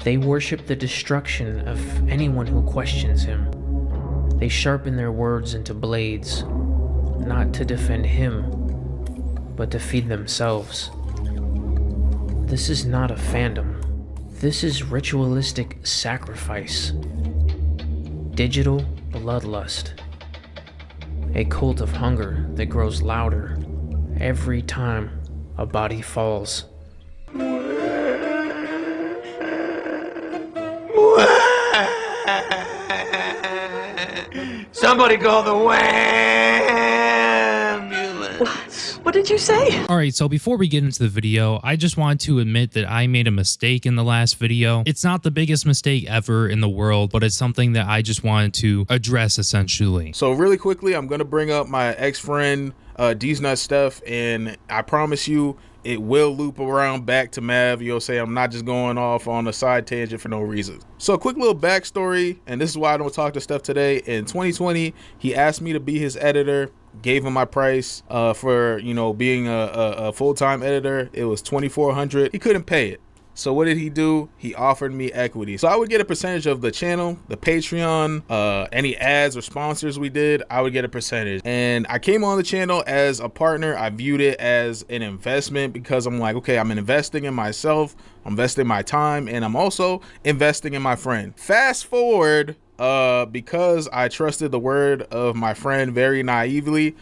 They worship the destruction of anyone who questions him. They sharpen their words into blades, not to defend him, but to feed themselves. This is not a fandom. This is ritualistic sacrifice. Digital bloodlust. A cult of hunger that grows louder every time a body falls. Somebody call the ambulance. What did you say? Alright, so before we get into the video, I just want to admit that I made a mistake in the last video. It's not the biggest mistake ever in the world, but it's something that I just wanted to address essentially. So really quickly, I'm going to bring up my ex-friend D's Nut Stuff, and I promise you it will loop around back to Mav. You'll say I'm not just going off on a side tangent for no reason. So a quick little backstory, and this is why I don't talk to Stuff today. In 2020, he asked me to be his editor. Gave him my price for, you know, being a full-time editor. It was $2,400. He couldn't pay it. So what did he do? He offered me equity. So I would get a percentage of the channel, the Patreon, any ads or sponsors we did, I would get a percentage. And I came on the channel as a partner. I viewed it as an investment because I'm like, okay, I'm investing in myself, I'm investing my time, and I'm also investing in my friend. Fast forward, because I trusted the word of my friend very naively,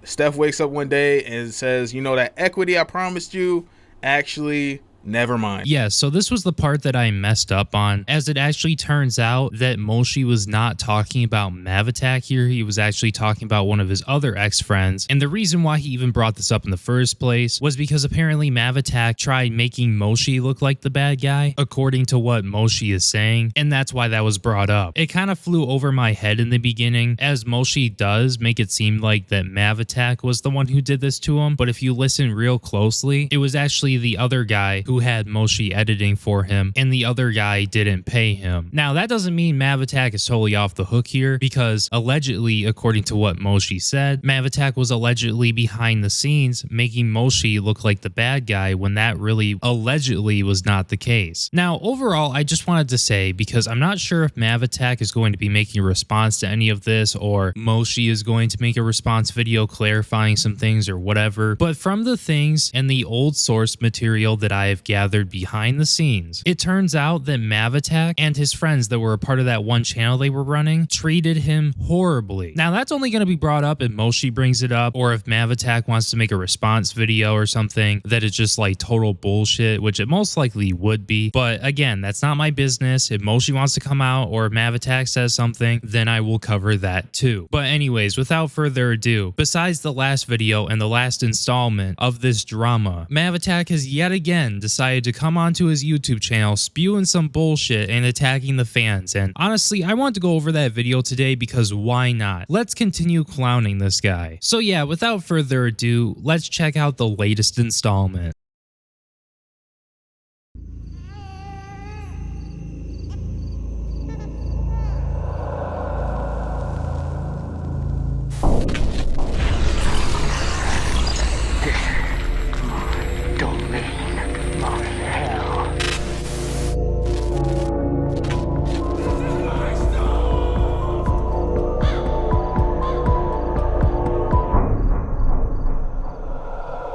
Steph wakes up one day and says, you know, that equity I promised you, actually, never mind. Yeah, so this was the part that I messed up on, as it actually turns out that Moshi was not talking about MavAttack here. He was actually talking about one of his other ex-friends. And the reason why he even brought this up in the first place was because apparently MavAttack tried making Moshi look like the bad guy, according to what Moshi is saying. And that's why that was brought up. It kind of flew over my head in the beginning, as Moshi does make it seem like that MavAttack was the one who did this to him. But if you listen real closely, it was actually the other guy who had Moshi editing for him, and the other guy didn't pay him. Now, that doesn't mean MavAttack is totally off the hook here, because allegedly, according to what Moshi said, MavAttack was allegedly behind the scenes making Moshi look like the bad guy when that really allegedly was not the case. Now, overall, I just wanted to say, because I'm not sure if MavAttack is going to be making a response to any of this, or Moshi is going to make a response video clarifying some things or whatever, but from the things and the old source material that I have gathered behind the scenes, it turns out that MavAttack and his friends that were a part of that one channel they were running treated him horribly. Now, that's only going to be brought up if Moshi brings it up, or if MavAttack wants to make a response video or something that is just like total bullshit, which it most likely would be. But again, that's not my business. If Moshi wants to come out or if MavAttack says something, then I will cover that too. But anyways, without further ado, besides the last video and the last installment of this drama, MavAttack has yet again decided to come onto his YouTube channel spewing some bullshit and attacking the fans. And honestly, I want to go over that video today because why not? Let's continue clowning this guy. So yeah, without further ado, let's check out the latest installment.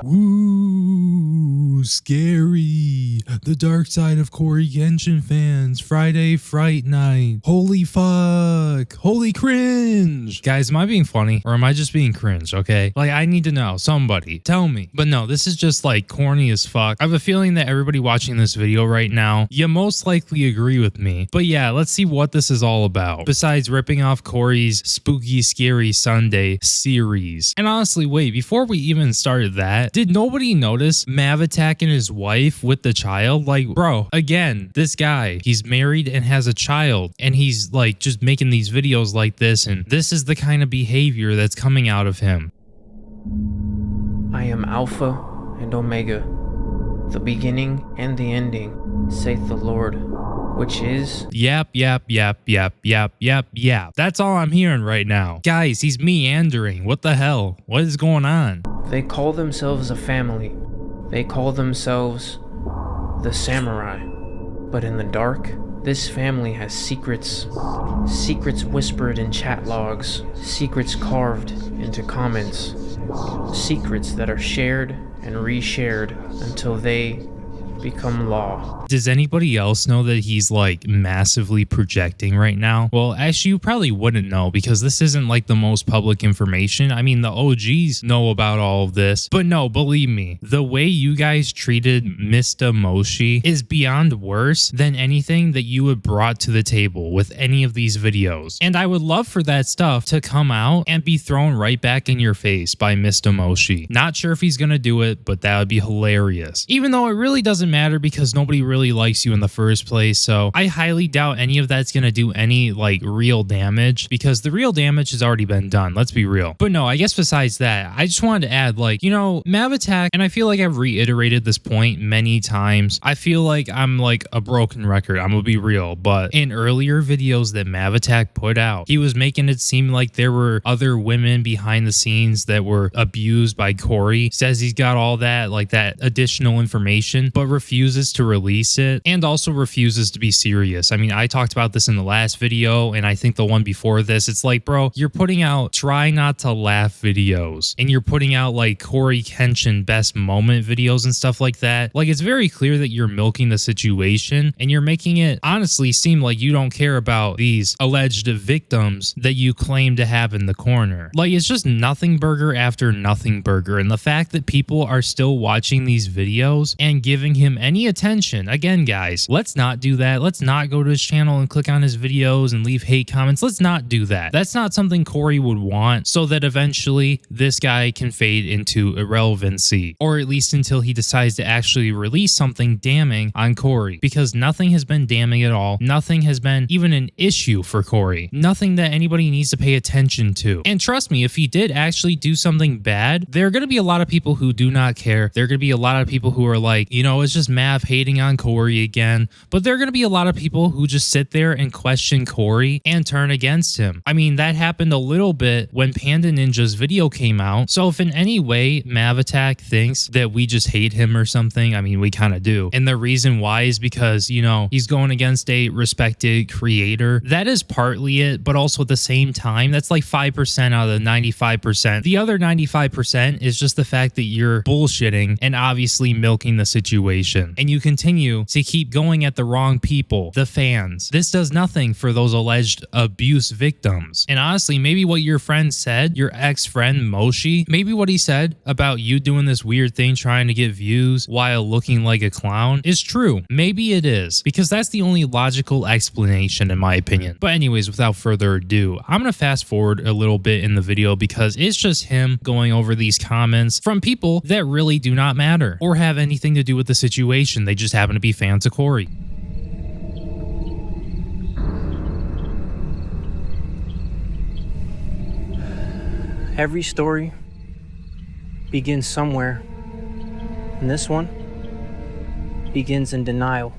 Woo, scary. The dark side of Corykenshin fans. Friday Fright Night. Holy fuck. Holy cringe. Guys, am I being funny or am I just being cringe? Okay, like I need to know. Somebody tell me. But no, this is just like corny as fuck. I have a feeling that everybody watching this video right now, you most likely agree with me. But yeah, let's see what this is all about. Besides ripping off Corey's Spooky Scary Sunday series. And honestly, wait, before we even started that, did nobody notice MavAttack and his wife with the child? Like, bro, again, this guy, he's married and has a child, and he's like just making these videos like this, and this is the kind of behavior that's coming out of him. I am Alpha and Omega, the beginning and the ending, saith the Lord, which is... Yep. That's all I'm hearing right now. Guys, he's meandering. What the hell? What is going on? They call themselves a family. They call themselves the Samurai. But in the dark, this family has secrets. Secrets whispered in chat logs. Secrets carved into comments. Secrets that are shared and reshared until they become law. Does anybody else know that he's like massively projecting right now? Well, actually, you probably wouldn't know because this isn't like the most public information. I mean, the OGs know about all of this, but no, believe me, the way you guys treated Mr. Moshi is beyond worse than anything that you had brought to the table with any of these videos. And I would love for that stuff to come out and be thrown right back in your face by Mr. Moshi. Not sure if he's gonna do it, but that would be hilarious. Even though it really doesn't matter because nobody really likes you in the first place, so I highly doubt any of that's gonna do any like real damage because the real damage has already been done, let's be real. But no, I guess besides that, I just wanted to add, like, you know, MavAttack, and I feel like I've reiterated this point many times. I feel like I'm like a broken record, I'm gonna be real, but in earlier videos that MavAttack put out, he was making it seem like there were other women behind the scenes that were abused by Cory. Says he's got all that, like that additional information, but refuses to release it and also refuses to be serious. I mean, I talked about this in the last video and I think the one before this. It's like, bro, you're putting out try not to laugh videos and you're putting out like corykenshin best moment videos and stuff like that. Like, it's very clear that you're milking the situation and you're making it honestly seem like you don't care about these alleged victims that you claim to have in the corner. Like, it's just nothing burger after nothing burger. And the fact that people are still watching these videos and giving him any attention, again, guys, let's not do that. Let's not go to his channel and click on his videos and leave hate comments. Let's not do that. That's not something Cory would want, so that eventually this guy can fade into irrelevancy, or at least until he decides to actually release something damning on Cory, because nothing has been damning at all. Nothing has been even an issue for Cory. Nothing that anybody needs to pay attention to. And trust me, if he did actually do something bad, there are going to be a lot of people who do not care. There are going to be a lot of people who are like, you know, it's just Mav hating on Cory again. But there are going to be a lot of people who just sit there and question Cory and turn against him. I mean, that happened a little bit when pandaninja's video came out. So if in any way MavAttack thinks that we just hate him or something, I mean, we kind of do. And the reason why is because, you know, he's going against a respected creator. That is partly it, but also at the same time, that's like 5% out of the 95%. The other 95% is just the fact that you're bullshitting and obviously milking the situation. And you continue to keep going at the wrong people, the fans. This does nothing for those alleged abuse victims. And honestly, maybe what your friend said, your ex-friend Moshi, maybe what he said about you doing this weird thing trying to get views while looking like a clown is true. Maybe it is, because that's the only logical explanation in my opinion. But anyways, without further ado, I'm gonna fast forward a little bit in the video because it's just him going over these comments from people that really do not matter or have anything to do with the situation. They just happen to be fans of Cory. Every story begins somewhere, and this one begins in denial.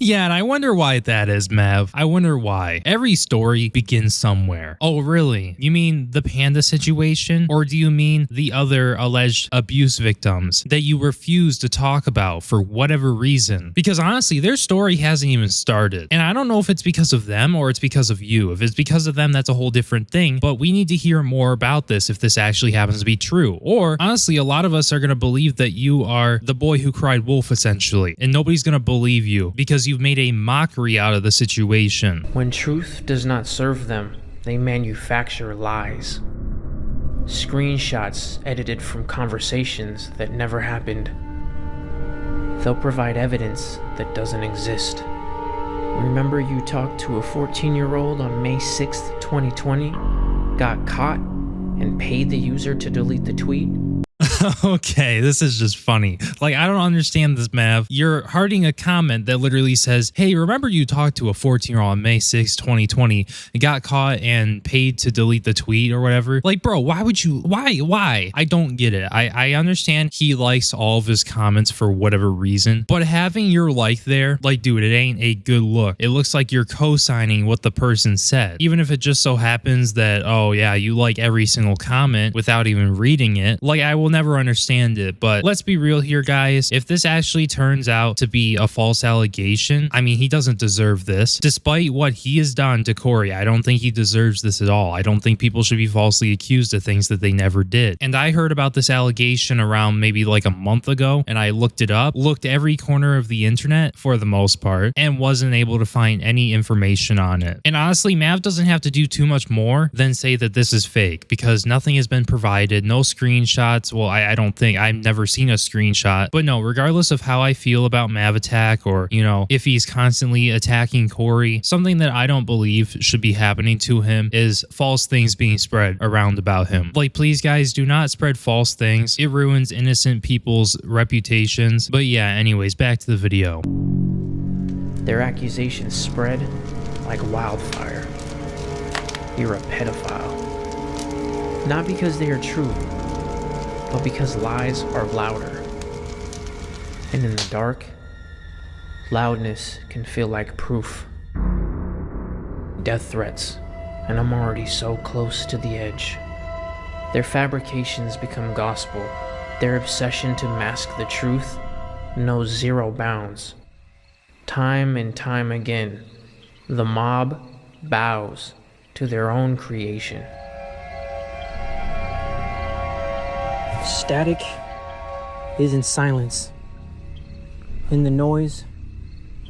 Yeah, and I wonder why that is, Mav. I wonder why. Every story begins somewhere. Oh, really? You mean the panda situation? Or do you mean the other alleged abuse victims that you refuse to talk about for whatever reason? Because honestly, their story hasn't even started. And I don't know if it's because of them or it's because of you. If it's because of them, that's a whole different thing. But we need to hear more about this if this actually happens to be true. Or honestly, a lot of us are going to believe that you are the boy who cried wolf, essentially. And nobody's going to believe you because you've made a mockery out of the situation. When truth does not serve them, they manufacture lies. Screenshots edited from conversations that never happened. They'll provide evidence that doesn't exist. Remember you talked to a 14-year-old on May 6th, 2020, got caught, and paid the user to delete the tweet? Okay, this is just funny. Like, I don't understand this, Mav. You're hearting a comment that literally says, hey, remember you talked to a 14-year-old on May 6, 2020 and got caught and paid to delete the tweet or whatever. Like, bro, why would you? Why? I don't get it. I understand he likes all of his comments for whatever reason, but having your like there, like, dude, it ain't a good look. It looks like you're co-signing what the person said. Even if it just so happens that, oh yeah, you like every single comment without even reading it. Like, I will never never understand it. But let's be real here, guys. If this actually turns out to be a false allegation, I mean, he doesn't deserve this. Despite what he has done to Cory, I don't think he deserves this at all. I don't think people should be falsely accused of things that they never did. And I heard about this allegation around maybe like a month ago, and I looked it up, looked every corner of the internet for the most part, and wasn't able to find any information on it. And honestly, Mav doesn't have to do too much more than say that this is fake, because nothing has been provided, no screenshots. Well, I don't think, I've never seen a screenshot. But no, regardless of how I feel about MavAttack, or, you know, if he's constantly attacking Cory, something that I don't believe should be happening to him is false things being spread around about him. Like, please guys, do not spread false things. It ruins innocent people's reputations. But yeah, anyways, back to the video. Their accusations spread like wildfire. You're a pedophile. Not because they are true, but because lies are louder. And in the dark, loudness can feel like proof. Death threats, and I'm already so close to the edge. Their fabrications become gospel. Their obsession to mask the truth knows zero bounds. Time and time again, the mob bows to their own creation. Static is in silence. In the noise,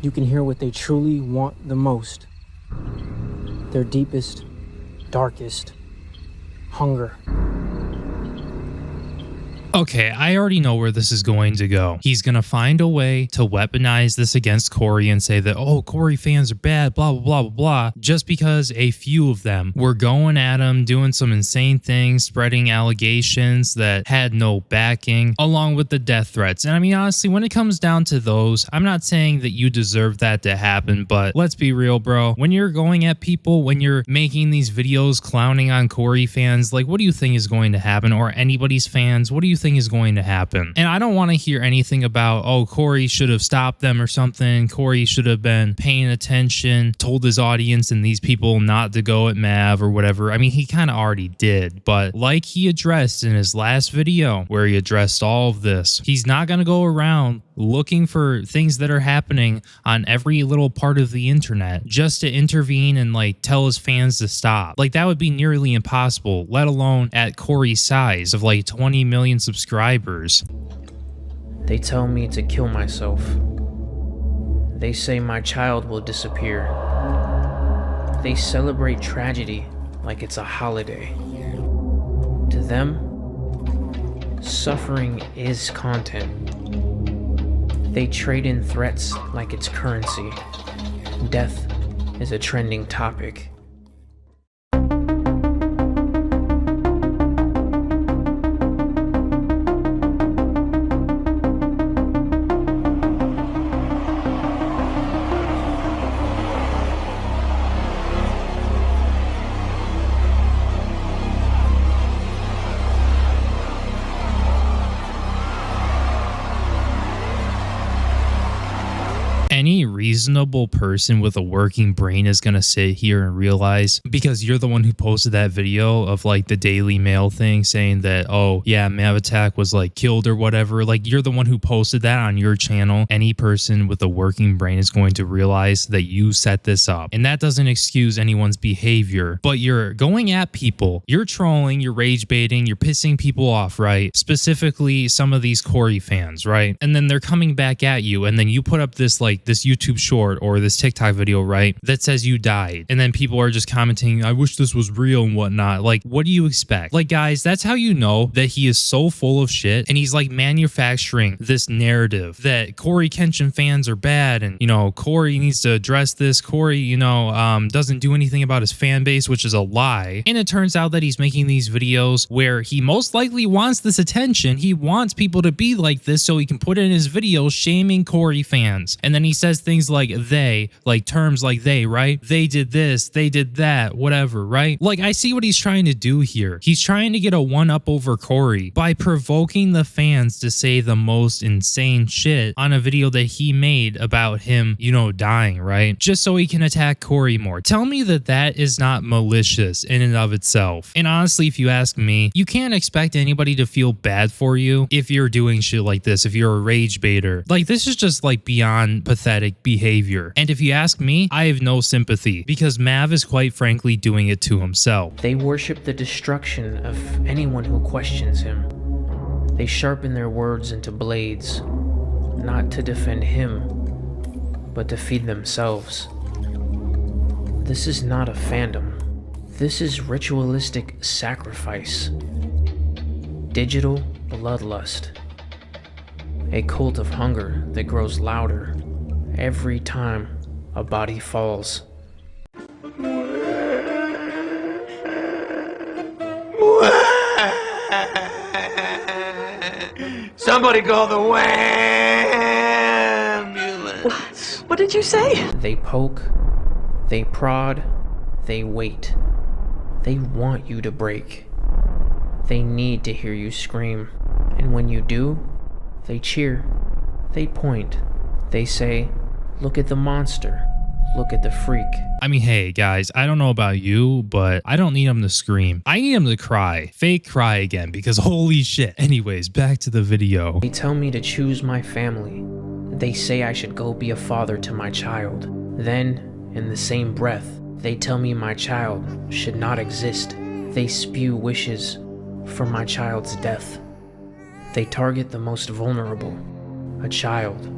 you can hear what they truly want the most. Their deepest, darkest hunger. Okay, I already know where this is going to go. He's going to find a way to weaponize this against Cory and say that, oh, Cory fans are bad, blah, blah, blah, blah, blah, just because a few of them were going at him, doing some insane things, spreading allegations that had no backing, along with the death threats. And I mean, honestly, when it comes down to those, I'm not saying that you deserve that to happen, but let's be real, bro. When you're going at people, when you're making these videos clowning on Cory fans, like, what do you think is going to happen? Or anybody's fans, what do you think is going to happen? And I don't want to hear anything about, oh, Cory should have stopped them or something. Cory should have been paying attention, told his audience and these people not to go at Mav or whatever. I mean, he kind of already did, but like he addressed in his last video where he addressed all of this, he's not going to go around looking for things that are happening on every little part of the internet just to intervene and like tell his fans to stop. Like, that would be nearly impossible, let alone at Cory's size of like 20 million subscribers. They tell me to kill myself. They say my child will disappear. They celebrate tragedy like it's a holiday. To them, suffering is content. They trade in threats like it's currency. Death is a trending topic. Any reasonable person with a working brain is going to sit here and realize, because you're the one who posted that video of like the Daily Mail thing saying that, oh yeah, MavAttack was like killed or whatever. Like, you're the one who posted that on your channel. Any person with a working brain is going to realize that you set this up. And that doesn't excuse anyone's behavior, but you're going at people, you're trolling, you're rage baiting, you're pissing people off, right? Specifically some of these Cory fans, right? And then they're coming back at you, and then you put up this like this YouTube short or this TikTok video, right, that says you died, and then people are just commenting, I wish this was real and whatnot. Like, what do you expect? Like, guys, that's how you know that he is so full of shit, and he's like manufacturing this narrative that corykenshin fans are bad, and, you know, Cory needs to address this. Cory, you know, doesn't do anything about his fan base, which is a lie. And it turns out that he's making these videos where he most likely wants this attention. He wants people to be like this so he can put in his videos shaming Cory fans, and then he says things like they, like terms like they, right? They did this, they did that, whatever, right? Like, I see what he's trying to do here. He's trying to get a one-up over Cory by provoking the fans to say the most insane shit on a video that he made about him, you know, dying, right? Just so he can attack Cory more. Tell me that that is not malicious in and of itself. And honestly, if you ask me, you can't expect anybody to feel bad for you if you're doing shit like this, if you're a rage baiter. Like, this is just like beyond pathetic behavior. And if you ask me, I have no sympathy because Mav is quite frankly doing it to himself. They worship the destruction of anyone who questions him. They sharpen their words into blades, not to defend him, but to feed themselves. This is not a fandom. This is ritualistic sacrifice. Digital bloodlust. A cult of hunger that grows louder every time a body falls. Somebody call the ambulance. What did you say? They poke, they prod, they wait. They want you to break. They need to hear you scream. And when you do, they cheer. They point. They say, "Look at the monster. Look at the freak." I mean, hey guys, I don't know about you, but I don't need him to scream. I need him to cry. Fake cry again, because holy shit. Anyways, back to the video. They tell me to choose my family. They say I should go be a father to my child. Then, in the same breath, they tell me my child should not exist. They spew wishes for my child's death. They target the most vulnerable, a child,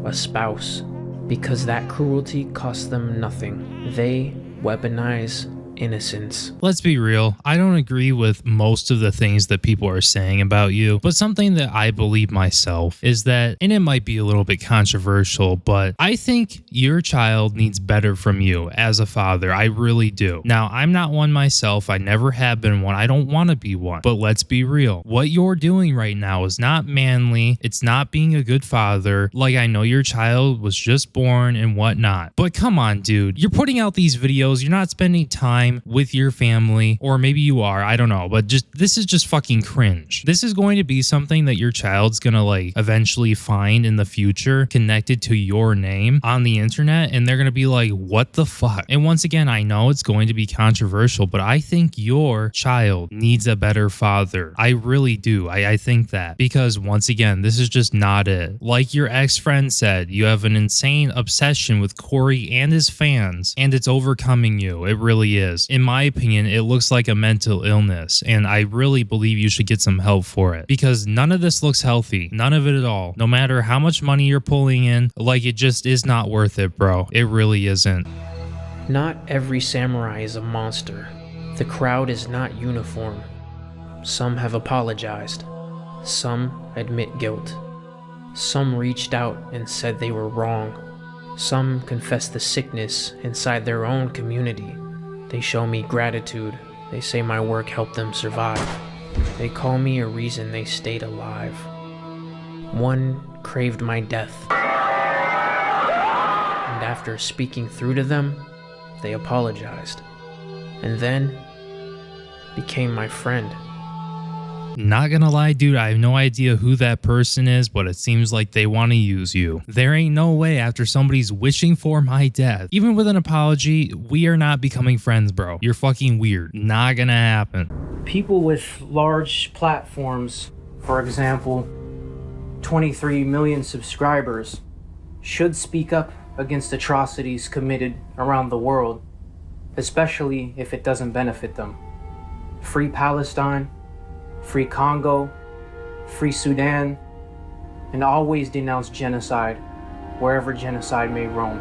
a spouse, because that cruelty costs them nothing. They weaponize innocence. Let's be real. I don't agree with most of the things that people are saying about you, but something that I believe myself is that, and it might be a little bit controversial, but I think your child needs better from you as a father. I really do. Now, I'm not one myself. I never have been one. I don't want to be one, but let's be real. What you're doing right now is not manly. It's not being a good father. Like, I know your child was just born and whatnot, but come on, dude. You're putting out these videos. You're not spending time with your family, or maybe you are, I don't know, but this is just fucking cringe. This is going to be something that your child's gonna like eventually find in the future connected to your name on the internet, and they're gonna be like, what the fuck? And once again, I know it's going to be controversial, but I think your child needs a better father. I really do. I think that, because once again, this is just not it. Like your ex-friend said, you have an insane obsession with Cory and his fans, and it's overcoming you. It really is. In my opinion, it looks like a mental illness, and I really believe you should get some help for it, because none of this looks healthy. None of it at all. No matter how much money you're pulling in, like, it just is not worth it, bro. It really isn't. Not every samurai is a monster. The crowd is not uniform. Some have apologized. Some admit guilt. Some reached out and said they were wrong. Some confess the sickness inside their own community. They show me gratitude. They say my work helped them survive. They call me a reason they stayed alive. One craved my death. And after speaking through to them, they apologized. And then became my friend. Not gonna lie, dude, I have no idea who that person is, but it seems like they want to use you. There ain't no way after somebody's wishing for my death, even with an apology, we are not becoming friends, bro. You're fucking weird. Not gonna happen. People with large platforms, for example, 23 million subscribers, should speak up against atrocities committed around the world, especially if it doesn't benefit them. Free Palestine, free Congo, free Sudan, and always denounce genocide wherever genocide may roam.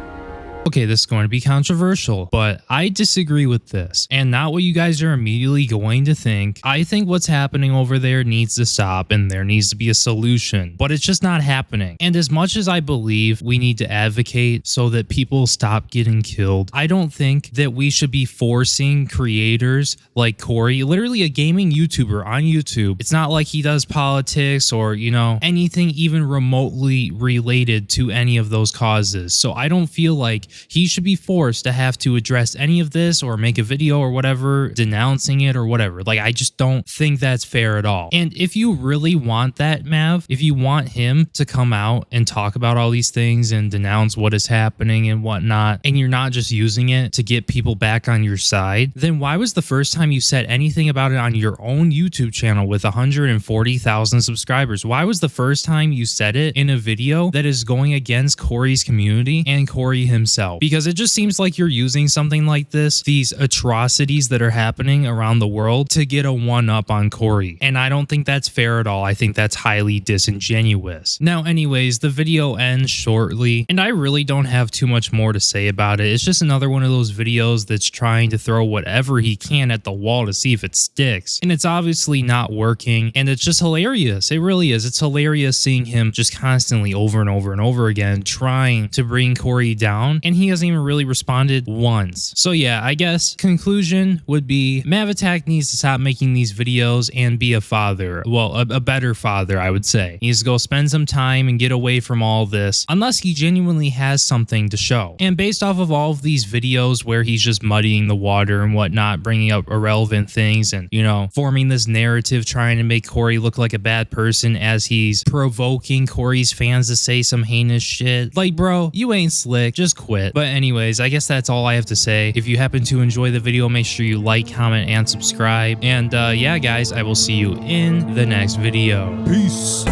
Okay, this is going to be controversial, but I disagree with this, and not what you guys are immediately going to think. I think what's happening over there needs to stop, and there needs to be a solution, but it's just not happening. And as much as I believe we need to advocate so that people stop getting killed, I don't think that we should be forcing creators like Cory, literally a gaming YouTuber on YouTube. It's not like he does politics or, you know, anything even remotely related to any of those causes. So I don't feel like he should be forced to have to address any of this or make a video or whatever denouncing it or whatever. Like, I just don't think that's fair at all. And if you really want that, Mav, if you want him to come out and talk about all these things and denounce what is happening and whatnot, and you're not just using it to get people back on your side, then why was the first time you said anything about it on your own YouTube channel with 140,000 subscribers? Why was the first time you said it in a video that is going against Cory's community and Cory himself? Because it just seems like you're using something like this, these atrocities that are happening around the world, to get a one-up on Cory. And I don't think that's fair at all. I think that's highly disingenuous. Now, anyways, the video ends shortly, and I really don't have too much more to say about it. It's just another one of those videos that's trying to throw whatever he can at the wall to see if it sticks. And it's obviously not working, and it's just hilarious. It really is. It's hilarious seeing him just constantly over and over and over again trying to bring Cory down, and he hasn't even really responded once. So yeah, I guess conclusion would be MavAttack needs to stop making these videos and be a father. Well, a better father, I would say. He needs to go spend some time and get away from all this, unless he genuinely has something to show. And based off of all of these videos where he's just muddying the water and whatnot, bringing up irrelevant things and, you know, forming this narrative trying to make Cory look like a bad person as he's provoking Cory's fans to say some heinous shit. Like, bro, you ain't slick. Just quit. But anyways, I guess that's all I have to say. If you happen to enjoy the video, make sure you like, comment, and subscribe. And yeah, guys, I will see you in the next video. Peace.